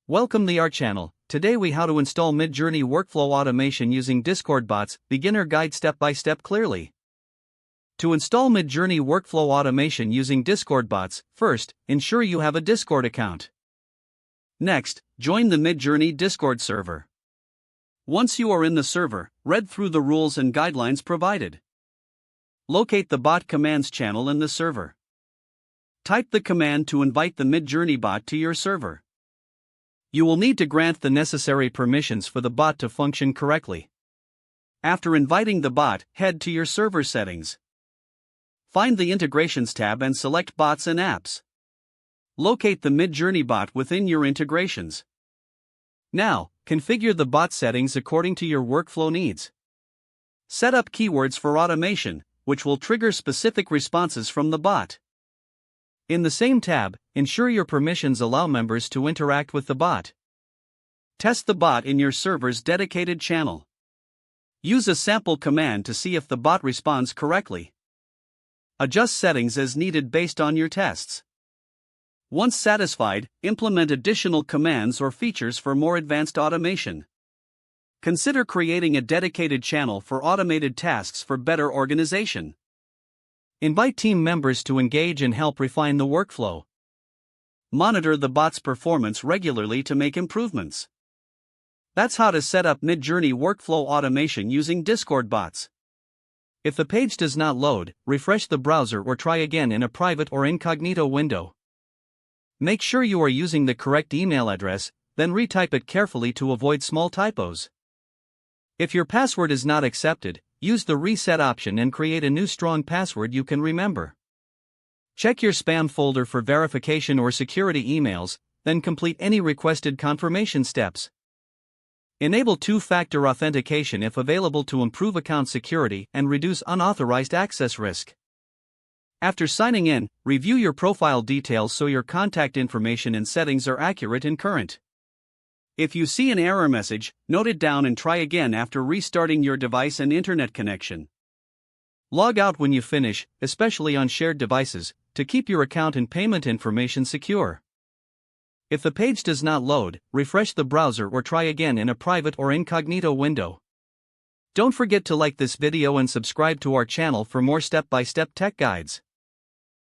Welcome to our channel. Today we how to install Midjourney workflow automation using Discord bots, beginner guide step by step clearly. To install Midjourney workflow automation using Discord bots, first, ensure you have a Discord account. Next, join the Midjourney Discord server. Once you are in the server, read through the rules and guidelines provided. Locate the bot commands channel in the server. Type the command to invite the Midjourney bot to your server. You will need to grant the necessary permissions for the bot to function correctly. After inviting the bot, head to your server settings. Find the Integrations tab and select Bots and Apps. Locate the Midjourney bot within your integrations. Now, configure the bot settings according to your workflow needs. Set up keywords for automation, which will trigger specific responses from the bot. In the same tab, ensure your permissions allow members to interact with the bot. Test the bot in your server's dedicated channel. Use a sample command to see if the bot responds correctly. Adjust settings as needed based on your tests. Once satisfied, implement additional commands or features for more advanced automation. Consider creating a dedicated channel for automated tasks for better organization. Invite team members to engage and help refine the workflow. Monitor the bot's performance regularly to make improvements. That's how to set up Midjourney workflow automation using Discord bots. If the page does not load, refresh the browser or try again in a private or incognito window. Make sure you are using the correct email address, then retype it carefully to avoid small typos. If your password is not accepted, use the reset option and create a new strong password you can remember. Check your spam folder for verification or security emails, then complete any requested confirmation steps. Enable two-factor authentication if available to improve account security and reduce unauthorized access risk. After signing in, review your profile details so your contact information and settings are accurate and current. If you see an error message, note it down and try again after restarting your device and internet connection. Log out when you finish, especially on shared devices, to keep your account and payment information secure. If the page does not load, refresh the browser or try again in a private or incognito window. Don't forget to like this video and subscribe to our channel for more step-by-step tech guides.